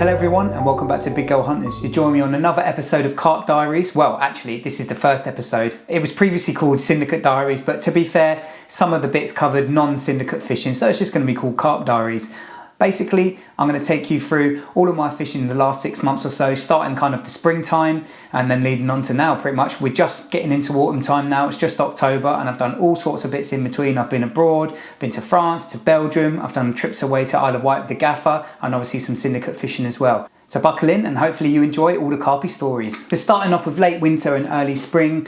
Hello everyone and welcome back to Big Girl Hunters. You join me on another episode of Carp Diaries. Well, actually, this is the first episode. It was previously called Syndicate Diaries, but to be fair, some of the bits covered non-syndicate fishing, so it's just going to be called Carp Diaries. Basically, I'm going to take you through all of my fishing in the last 6 months or so, starting kind of the springtime and then leading on to now pretty much. We're just getting into autumn time now, it's just October and I've done all sorts of bits in between. I've been abroad, been to France, to Belgium, I've done trips away to Isle of Wight with the gaffer and obviously some syndicate fishing as well. So buckle in and hopefully you enjoy all the carpy stories. So starting off with late winter and early spring,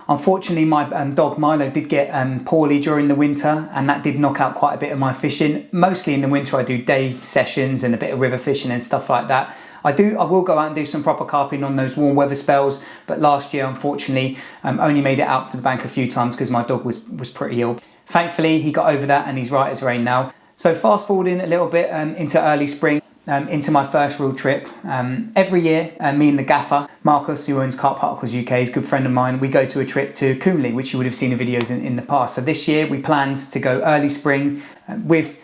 unfortunately, my dog Milo did get poorly during the winter and that did knock out quite a bit of my fishing. Mostly in the winter I do day sessions and a bit of river fishing and stuff like that. I will go out and do some proper carping on those warm weather spells, but last year unfortunately only made it out to the bank a few times because my dog was pretty ill. Thankfully he got over that and he's right as rain now. So fast forwarding a little bit into early spring, into my first real trip. Every year, me and the gaffer, Marcus, who owns Carp Particles UK, is a good friend of mine, we go to a trip to Kumle, which you would have seen in videos in the past. So this year we planned to go early spring with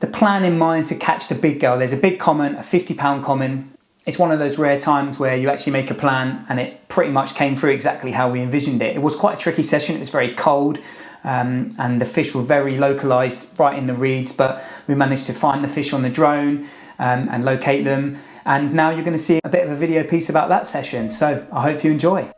the plan in mind to catch the big girl. There's a big common, a 50-pound common. It's one of those rare times where you actually make a plan and it pretty much came through exactly how we envisioned it. It was quite a tricky session, it was very cold. And the fish were very localized right in the reeds, but we managed to find the fish on the drone and locate them. And now you're going to see a bit of a video piece about that session. So I hope you enjoy.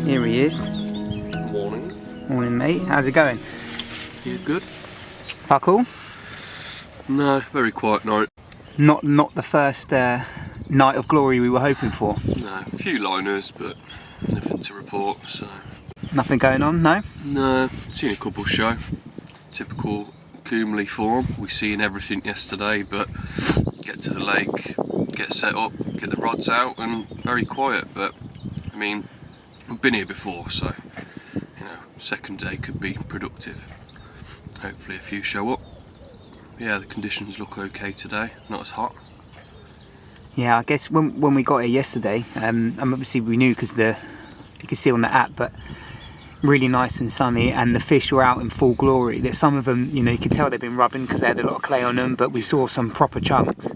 Here he is. Morning. Morning, mate. How's it going? Yeah, good. Pascal? No, very quiet night. Not the first night of glory we were hoping for. No, a few liners, but nothing to report. So Nothing going on, no? no, seen a couple show. Typical Kumle form. We seen everything yesterday, but get to the lake, get set up, get the rods out, and very quiet. But I mean, we've been here before, so you know, second day could be productive. Hopefully a few show up. Yeah, the conditions look okay today, not as hot. Yeah, I guess when we got here yesterday, and obviously we knew because you could see on the app, but really nice and sunny, and the fish were out in full glory. That some of them, you know, you could tell they've been rubbing because they had a lot of clay on them, but we saw some proper chunks.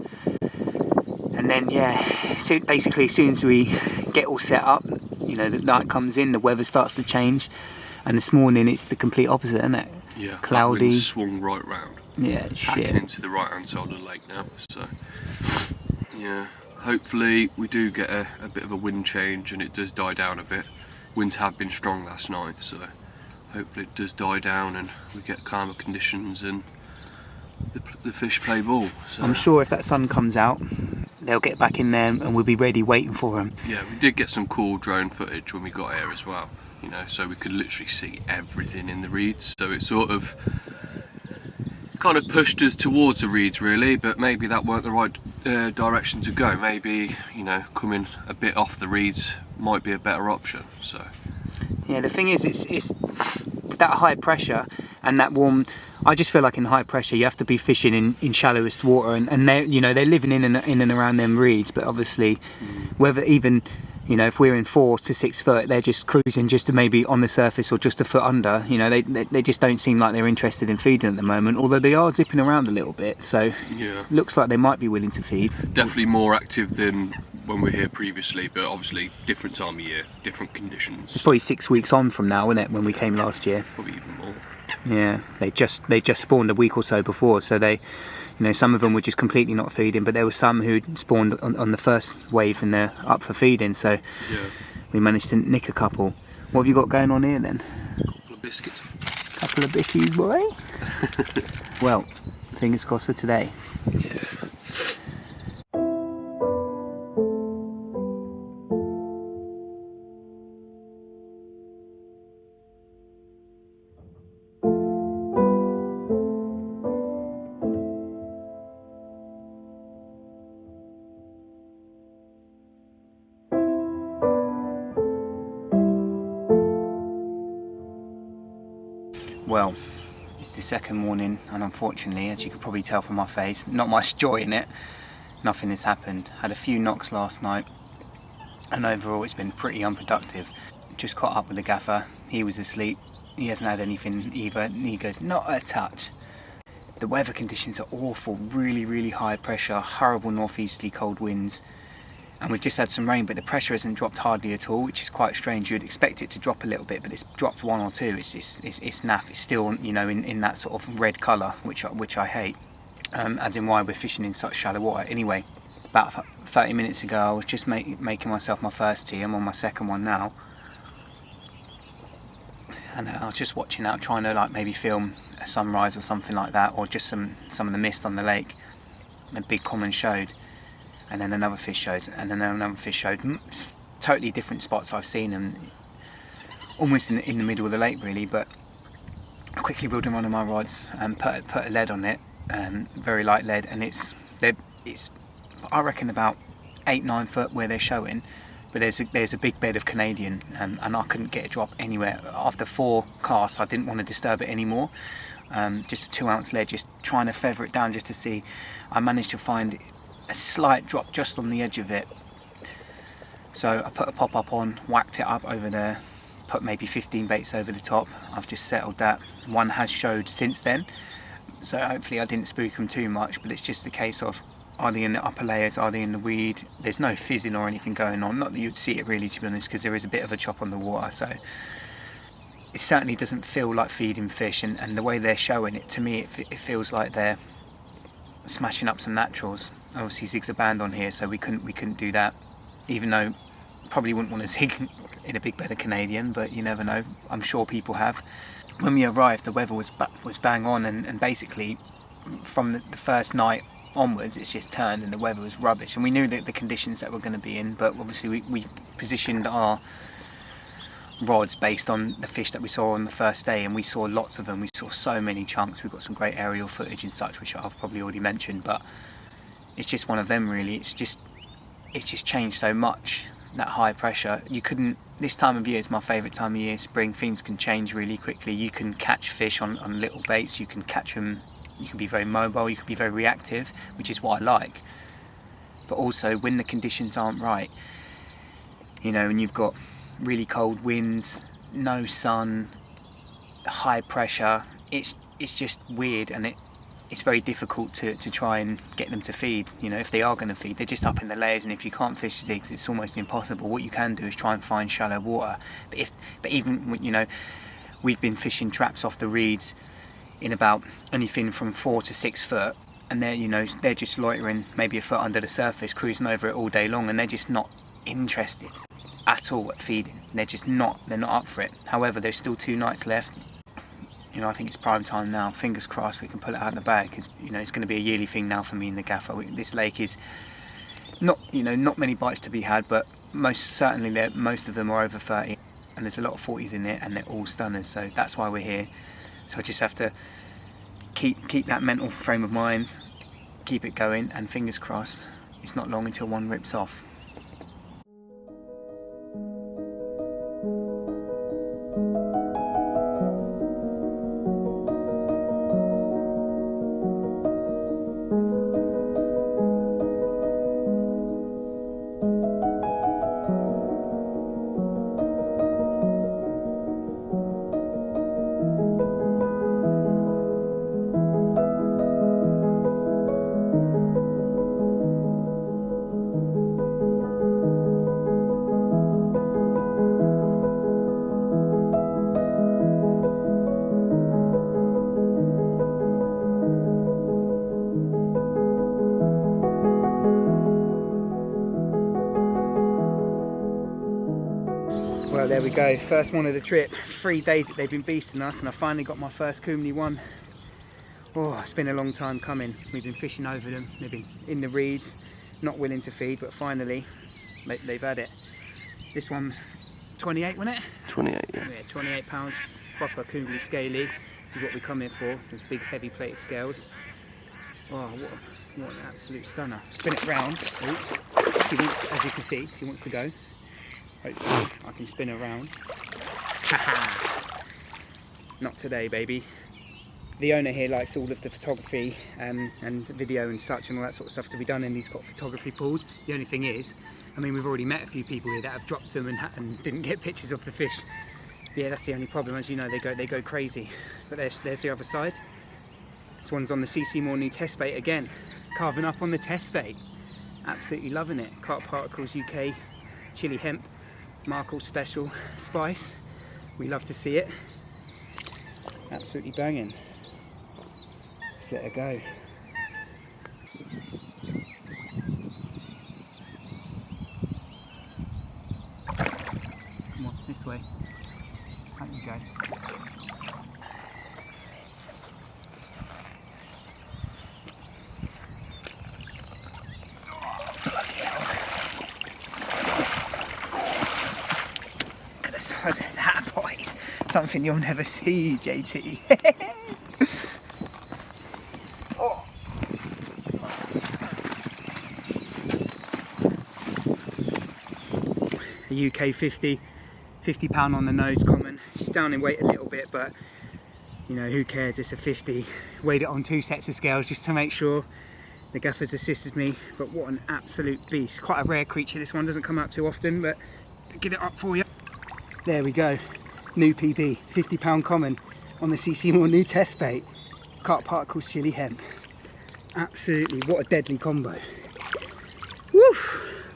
And then yeah, so basically as soon as we get all set up, you know, the night comes in, the weather starts to change, and this morning it's the complete opposite, isn't it? Yeah, cloudy. That wind swung right round. Yeah, shit. Hacking into the right hand side of the lake now. So yeah, hopefully we do get a bit of a wind change and it does die down a bit. Winds have been strong last night, so hopefully it does die down and we get calmer conditions and the fish play ball. So I'm sure if that sun comes out, they'll get back in there and we'll be ready waiting for them. yeah, we did get some cool drone footage when we got here as well, you know, so we could literally see everything in the reeds. So it sort of kind of pushed us towards the reeds really, but maybe that weren't the right direction to go. Maybe, you know, coming a bit off the reeds might be a better option. So yeah, the thing is, it's that high pressure and that warm. I just feel like in high pressure you have to be fishing in shallowest water, and they, you know, they're living in and around them reeds, but obviously whether even, you know, if we're in 4 to 6 foot, they're just cruising just to maybe on the surface or just a foot under. You know, they just don't seem like they're interested in feeding at the moment, although they are zipping around a little bit, so yeah, looks like they might be willing to feed. definitely more active than when we were here previously, but obviously different time of year, different conditions. It's probably 6 weeks on from now, isn't it, when we came last year? Probably even more. Yeah, they just spawned a week or so before, so they, you know, some of them were just completely not feeding, but there were some who spawned on the first wave and they're up for feeding, so Yeah, we managed to nick a couple. What have you got going on here then? a couple of biscuits. Couple of bickies, boy. Well, fingers crossed for today. Yeah. Well, it's the second morning, and unfortunately, as you could probably tell from my face, not much joy in it. Nothing has happened. Had a few knocks last night, and overall it's been pretty unproductive. Just caught up with the gaffer. He was asleep. He hasn't had anything either, and he goes, not a touch. The weather conditions are awful, really high pressure, horrible northeasterly cold winds. And we've just had some rain, but the pressure hasn't dropped hardly at all, which is quite strange. You'd expect it to drop a little bit, but it's dropped 1 or 2. It's naff. It's still, you know, in that sort of red colour, which I hate. As in why we're fishing in such shallow water. Anyway, about 30 minutes ago, I was just making myself my first tea. I'm on my second one now. And I was just watching out, trying to like maybe film a sunrise or something like that, or just some of the mist on the lake. And a big common showed. And then another fish showed, and then another fish showed. Totally different spots I've seen them, almost in the middle of the lake really. But I quickly reeled in one of my rods and put a lead on it, very light lead, and it's I reckon about 8-9 foot where they're showing. But there's a big bed of Canadian, and I couldn't get a drop anywhere. After 4 casts, I didn't want to disturb it anymore. Just a 2 ounce lead, just trying to feather it down just to see. I managed to find a slight drop just on the edge of it, so I put a pop-up on, whacked it up over there, put maybe 15 baits over the top. I've just settled that. One has showed since then, so hopefully I didn't spook them too much, but it's just a case of, are they in the upper layers, are they in the weed? There's no fizzing or anything going on, not that you'd see it really, to be honest, because there is a bit of a chop on the water, so it certainly doesn't feel like feeding fish, and the way they're showing it, to me it feels like they're smashing up some naturals. Obviously zigs are banned on here, so we couldn't do that, even though probably wouldn't want to zig in a big bed of Canadian, but you never know. I'm sure people have. When we arrived, the weather was bang on, and basically from the first night onwards it's just turned and the weather was rubbish, and we knew that the conditions that we're going to be in, but obviously we positioned our rods based on the fish that we saw on the first day, and we saw lots of them. We saw so many chunks. We've got some great aerial footage and such, which I've probably already mentioned, but it's just one of them really. It's just changed so much, that high pressure. You couldn't, this time of year is my favourite time of year, spring. Things can change really quickly. You can catch fish on little baits, you can catch them, you can be very mobile, you can be very reactive, which is what I like. But also when the conditions aren't right, you know, and you've got really cold winds, no sun, high pressure, it's just weird, and it's very difficult to try and get them to feed. You know, if they are going to feed, they're just up in the layers, and if you can't fish zigs, it's almost impossible. What you can do is try and find shallow water. But even, you know, we've been fishing traps off the reeds in about anything from 4 to 6 foot, and they're just loitering maybe a foot under the surface, cruising over it all day long, and they're just not interested at all at feeding. They're not up for it. However, there's still 2 nights left. You know, I think it's prime time now. Fingers crossed we can pull it out of the bag. It's going to be a yearly thing now for me in the gaffer. This lake is not many bites to be had, but most certainly most of them are over 30, and there's a lot of 40s in it, and they're all stunners. So that's why we're here. So I just have to keep that mental frame of mind, keep it going, and fingers crossed it's not long until one rips off. Well, there we go, first one of the trip. 3 days that they've been beasting us, and I finally got my first Kumle one. Oh, it's been a long time coming. We've been fishing over them, they've been in the reeds, not willing to feed, but finally they've had it. This one, 28, wasn't it? 28, yeah. Yeah, 28 pounds, proper Kumle scaly. This is what we come here for, those big heavy plated scales. Oh, what an absolute stunner. Spin it round. Ooh. She wants, as you can see, she wants to go. Hopefully I can spin her around. Not today, baby. The owner here likes all of the photography and video and such and all that sort of stuff to be done in these photography pools. The only thing is, I mean, we've already met a few people here that have dropped them and didn't get pictures of the fish. Yeah, that's the only problem. As you know, they go crazy. But there's the other side. This one's on the CC Moore new test bait again, carving up on the test bait. Absolutely loving it. Carp Particles UK, chili hemp, Markle special spice. We love to see it. Absolutely banging. Let's let her go. Come on, this way. Out you go. Look at the size of that, boys. Something you'll never see, JT. Oh. The UK 50 pound on the nose common. She's down in weight a little bit, but you know, who cares, it's a 50. Weighed it on 2 sets of scales just to make sure. The gaffer's assisted me, but what an absolute beast. Quite a rare creature, this one doesn't come out too often, but get it up for you. There we go, new PB, 50 pound common on the CC Moore new test bait. Carp Particles chili hemp. Absolutely, what a deadly combo. Woo!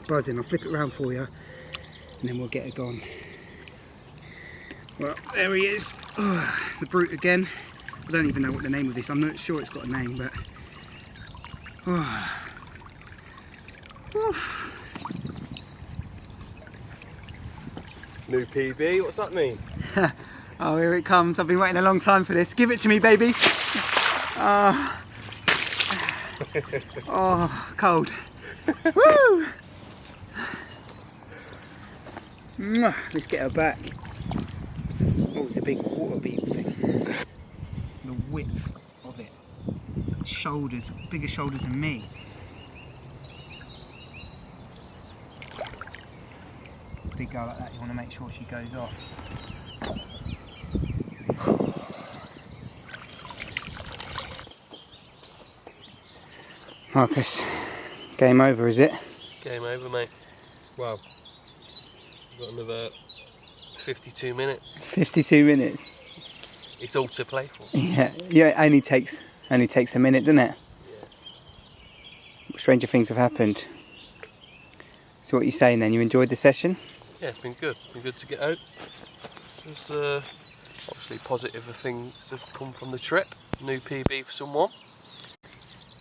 Buzzing, I'll flip it around for you, and then we'll get it gone. Well, there he is. Oh, the brute again. I don't even know what the name of this, I'm not sure it's got a name, but oh. New PB, what's that mean? Oh, here it comes. I've been waiting a long time for this. Give it to me, baby. Oh, cold. Woo! Let's get her back. Oh, it's a big water beetle thing. The width of it. Shoulders, bigger shoulders than me. Big girl like that, you want to make sure she goes off. Marcus, game over, is it? Game over, mate. Well, we've got another 52 minutes. 52 minutes. It's all to play for. Yeah, it only takes a minute, doesn't it? Yeah. Stranger things have happened. So what are you saying then? You enjoyed the session? Yeah, it's been good. It's been good to get out. Just obviously positive things have come from the trip. New PB for someone.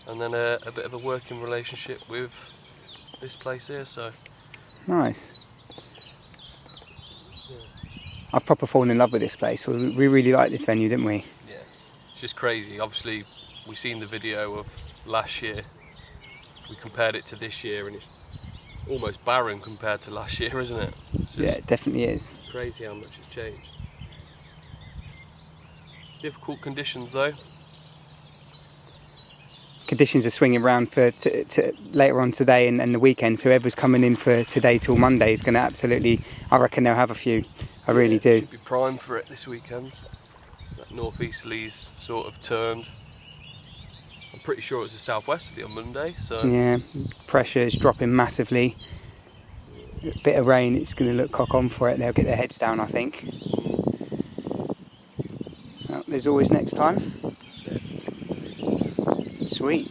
And then a bit of a working relationship with this place here, so. Nice. Yeah. I've proper fallen in love with this place. We really liked this venue, didn't we? Yeah. It's just crazy. Obviously, we seen the video of last year. We compared it to this year and it's almost barren compared to last year, isn't it? Yeah, it definitely is. Crazy how much it's changed. Difficult conditions though. Conditions are swinging around for later on today and the weekends. Whoever's coming in for today till Monday is going to absolutely, I reckon they'll have a few. I really do. Should be primed for it this weekend. That northeasterly's sort of turned. I'm pretty sure it's a southwesterly on Monday, so. Yeah, pressure is dropping massively. A bit of rain, it's going to look cock on for it. They'll get their heads down, I think. Well, there's always next time. That's it. Sweet.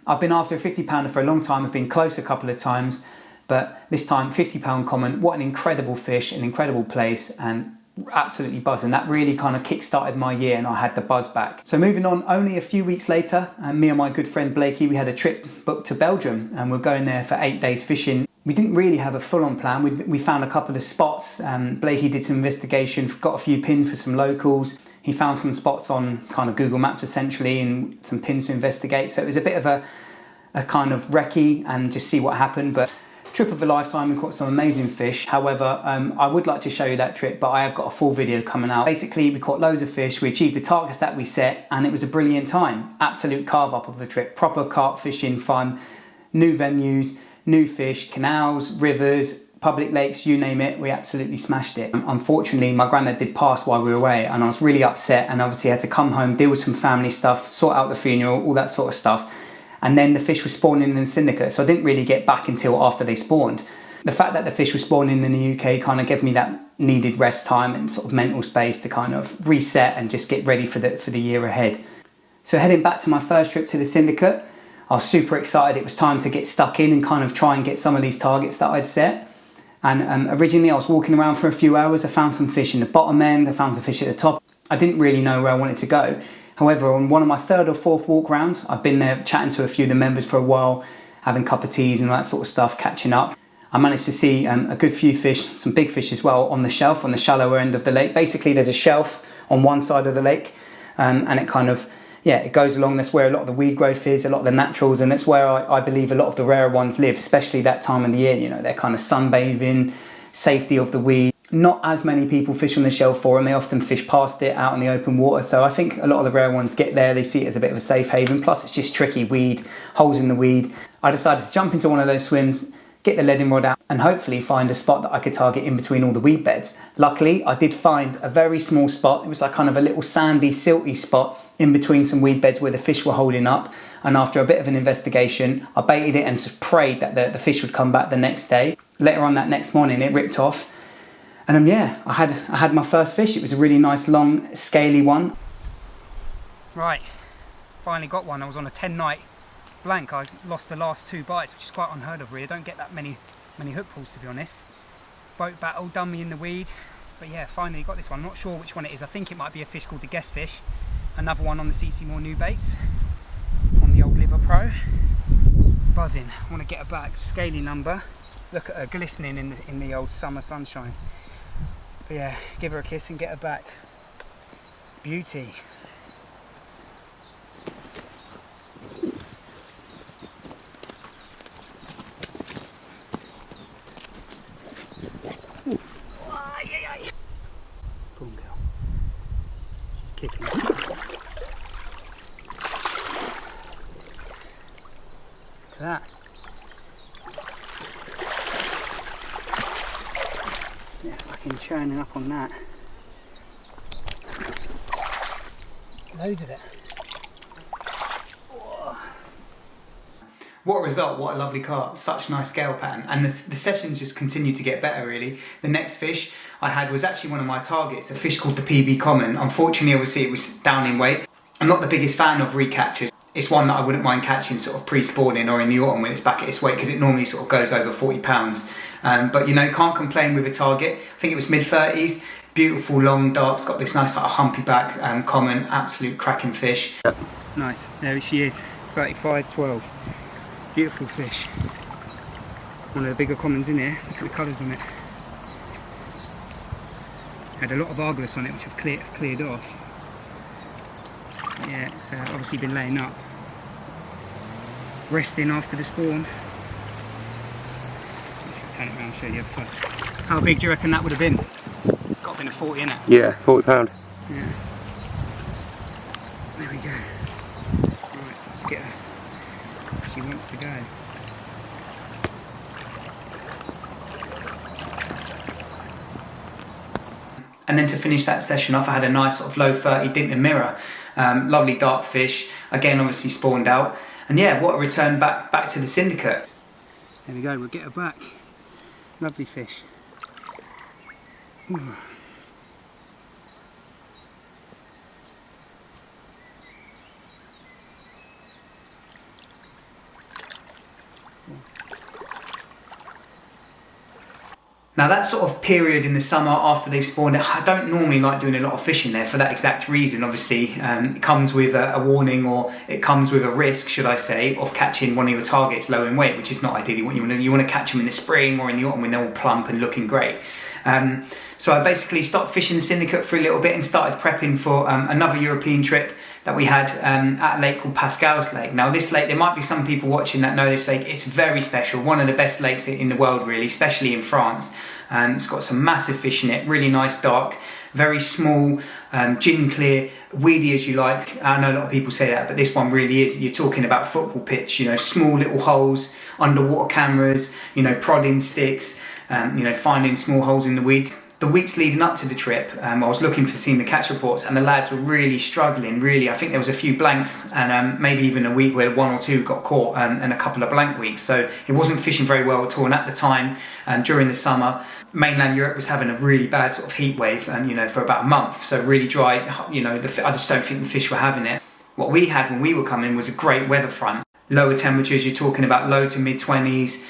I've been after a 50 pounder for a long time. I've been close a couple of times, but this time 50 pound common. What an incredible fish, an incredible place, and absolutely buzzing. That really kind of kick-started my year and I had the buzz back. So moving on, only a few weeks later, me and my good friend Blakey, we had a trip booked to Belgium and we're going there for 8 days fishing. We didn't really have a full-on plan. We found a couple of spots and Blakey did some investigation, got a few pins for some locals. He found some spots on kind of Google Maps essentially and some pins to investigate. So it was a bit of a kind of recce and just see what happened. But trip of a lifetime, we caught some amazing fish. However, I would like to show you that trip, but I have got a full video coming out. Basically, we caught loads of fish, we achieved the targets that we set, and it was a brilliant time. Absolute carve up of the trip, proper carp fishing fun, new venues, new fish, canals, rivers, public lakes, you name it, we absolutely smashed it. Unfortunately, my granddad did pass while we were away, and I was really upset, and obviously had to come home, deal with some family stuff, sort out the funeral, all that sort of stuff. And then the fish were spawning in the Syndicate, so I didn't really get back until after they spawned. The fact that the fish were spawning in the UK kind of gave me that needed rest time and sort of mental space to kind of reset and just get ready for the year ahead. So heading back to my first trip to the Syndicate, I was super excited. It was time to get stuck in and kind of try and get some of these targets that I'd set. And originally I was walking around for a few hours. I found some fish in the bottom end, I found some fish at the top. I didn't really know where I wanted to go. However, on one of my third or fourth walk rounds, I've been there chatting to a few of the members for a while, having a cup of teas and all that sort of stuff, catching up. I managed to see a good few fish, some big fish as well, on the shelf, on the shallower end of the lake. Basically, there's a shelf on one side of the lake, and it kind of, it goes along. That's where a lot of the weed growth is, a lot of the naturals, and it's where I believe a lot of the rarer ones live, especially that time of the year. You know, they're kind of sunbathing, safety of the weed. Not as many people fish on the shelf for them. They often fish past it out in the open water. So I think a lot of the rare ones get there. They see it as a bit of a safe haven. Plus, it's just tricky weed, holes in the weed. I decided to jump into one of those swims, get the leading rod out, and hopefully find a spot that I could target in between all the weed beds. Luckily, I did find a very small spot. It was like kind of a little sandy, silty spot in between some weed beds where the fish were holding up. And after a bit of an investigation, I baited it and just prayed that the fish would come back the next day. Later on that next morning, it ripped off. And I had my first fish. It was a really nice, long, scaly one. Right, finally got one. I was on a 10-night blank. I lost the last 2 bites, which is quite unheard of really. I don't get that many hook pulls, to be honest. Boat battle done me in the weed, but yeah, finally got this one. I'm not sure which one it is. I think it might be a fish called the Guest Fish. Another one on the CC Moore new baits on the old Liver Pro. Buzzing. I want to get a back. Scaly number. Look at her glistening in the old summer sunshine. But yeah, give her a kiss and get her back. Beauty. Come on, girl. She's kicking. Look at that. Yeah, fucking churning up on that. Loads of it. What a result, what a lovely carp, such a nice scale pattern. And the sessions just continue to get better really. The next fish I had was actually one of my targets, a fish called the PB Common. Unfortunately, obviously it was down in weight. I'm not the biggest fan of recaptures. It's one that I wouldn't mind catching sort of pre-spawning or in the autumn when it's back at its weight, because it normally sort of goes over 40 pounds. But you know, can't complain with a target. I think it was mid-30s, beautiful long darks, got this nice sort of humpy back, common, absolute cracking fish. Nice, there she is, 35-12. Beautiful fish. One of the bigger commons in here. Look at the colours on it. Had a lot of argillus on it, which I've cleared off. Yeah, it's obviously been laying up, resting after the spawn. I'll turn it around and show you the other side. How big do you reckon that would have been? Got to have been a 40, innit? Yeah, 40 pound. Yeah. There we go. Right, let's get her. She wants to go. And then to finish that session off, I had a nice sort of low 30 Dinton mirror. Lovely dark fish, again obviously spawned out. And yeah, what a return back to the Syndicate. There we go, we'll get her back. Lovely fish. Ooh. Now that sort of period in the summer after they've spawned, I don't normally like doing a lot of fishing there for that exact reason. Obviously, it comes with a warning, or it comes with a risk, should I say, of catching one of your targets low in weight, which is not ideally what you want to do. You want to catch them in the spring or in the autumn when they're all plump and looking great. So I basically stopped fishing the Syndicate for a little bit and started prepping for another European trip that we had at a lake called Pascal's Lake. Now this lake, there might be some people watching that know this lake. It's very special, one of the best lakes in the world really, especially in France. It's got some massive fish in it, really nice dark, very small, gin clear, weedy as you like. I know a lot of people say that, but this one really is. You're talking about football pitch, you know, small little holes, underwater cameras, you know, prodding sticks. finding small holes in the weed. The weeks leading up to the trip, I was looking for seeing the catch reports, and the lads were really struggling. Really, I think there was a few blanks, and maybe even a week where 1 or 2 got caught, and a couple of blank weeks. So it wasn't fishing very well at all. And at the time, during the summer, mainland Europe was having a really bad sort of heat wave, for about a month. So really dry. I just don't think the fish were having it. What we had when we were coming was a great weather front. Lower temperatures. You're talking about low to mid 20s.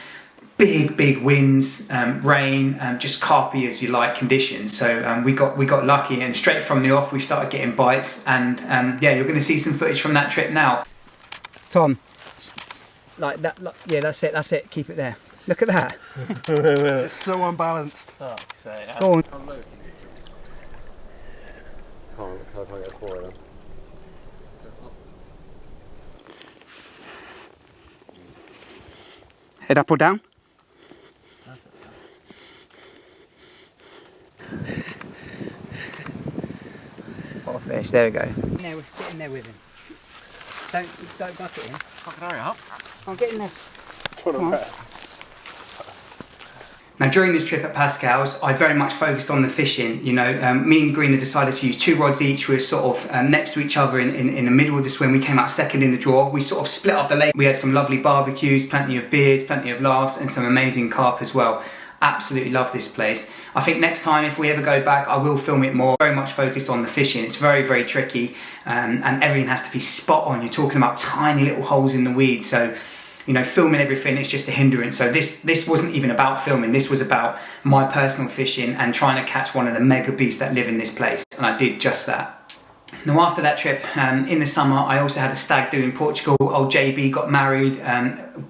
Big winds, rain, just carpy as you like conditions. So we got lucky, and straight from the off we started getting bites, and you're going to see some footage from that trip now. Tom, like that, yeah, that's it. Keep it there. Look at that. It's so unbalanced. Oh, go on. Can't get a four of them. Head up or down? What a fish, there we go. Get in there with him. Don't buck it in. Fucking hurry up. I'll get in there. Come on. Now during this trip at Pascal's, I very much focused on the fishing. Me and Green had decided to use 2 rods each. We were sort of next to each other in the middle of the swim. We came out second in the draw. We sort of split up the lake. We had some lovely barbecues, plenty of beers, plenty of laughs, and some amazing carp as well. Absolutely love this place. I think next time, if we ever go back, I will film it more. Very much focused on the fishing. It's very, very tricky, and everything has to be spot on. You're talking about tiny little holes in the weeds, so filming everything is just a hindrance. So this wasn't even about filming. This was about my personal fishing and trying to catch one of the mega beasts that live in this place, and I did just that. Now after that trip, in the summer, I also had a stag do in Portugal. Old JB got married.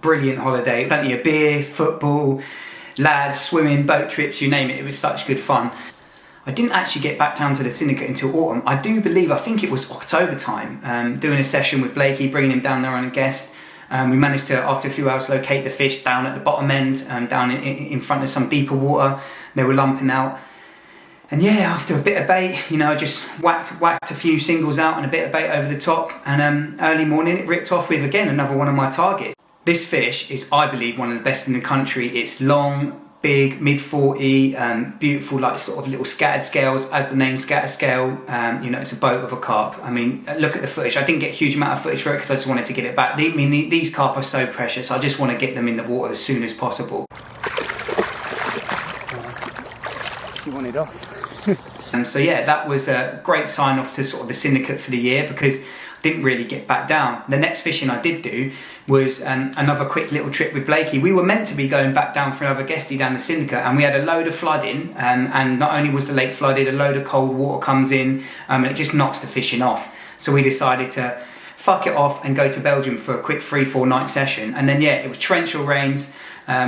Brilliant holiday. Plenty of beer, football, lads, swimming, boat trips, you name it. It was such good fun. I didn't actually get back down to the Syndicate until autumn. I think it was October time, doing a session with Blakey, bringing him down there on a guest. We managed to, after a few hours, locate the fish down at the bottom end, down in front of some deeper water. They were lumping out. And yeah, after a bit of bait, I just whacked a few singles out and a bit of bait over the top. And early morning, it ripped off with, again, another one of my targets. This fish is, I believe, one of the best in the country. It's long, big, mid-40, beautiful, like sort of little scattered scales, as the name scatter scale. It's a boat of a carp. I mean, look at the footage. I didn't get a huge amount of footage for it because I just wanted to get it back. These carp are so precious. I just want to get them in the water as soon as possible. You want it off? So yeah, that was a great sign off to sort of the Syndicate for the year, because I didn't really get back down. The next fishing I did do was another quick little trip with Blakey. We were meant to be going back down for another guestie down the Syndicate, and we had a load of flooding, and not only was the lake flooded, a load of cold water comes in, and it just knocks the fishing off. So we decided to fuck it off and go to Belgium for a quick 3-4 night session. And then yeah, it was torrential rains.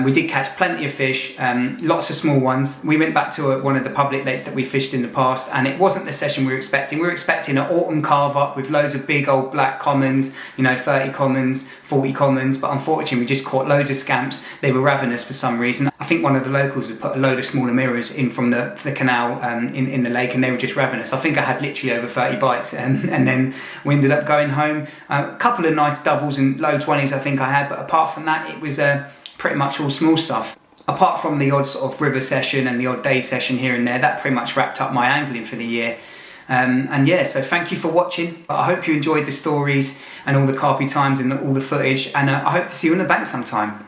We did catch plenty of fish, lots of small ones. We went back to one of the public lakes that we fished in the past, and it wasn't the session we were expecting. We were expecting an autumn carve up with loads of big old black commons, 30 commons, 40 commons, but unfortunately we just caught loads of scamps. They were ravenous for some reason. I think one of the locals had put a load of smaller mirrors in from the canal in the lake, and they were just ravenous. I think I had literally over 30 bites, and then we ended up going home. A couple of nice doubles and low 20s I think I had, but apart from that, it was pretty much all small stuff. Apart from the odd sort of river session and the odd day session here and there, that pretty much wrapped up my angling for the year. And yeah, so thank you for watching. I hope you enjoyed the stories and all the carpy times and all the footage, and I hope to see you on the bank sometime.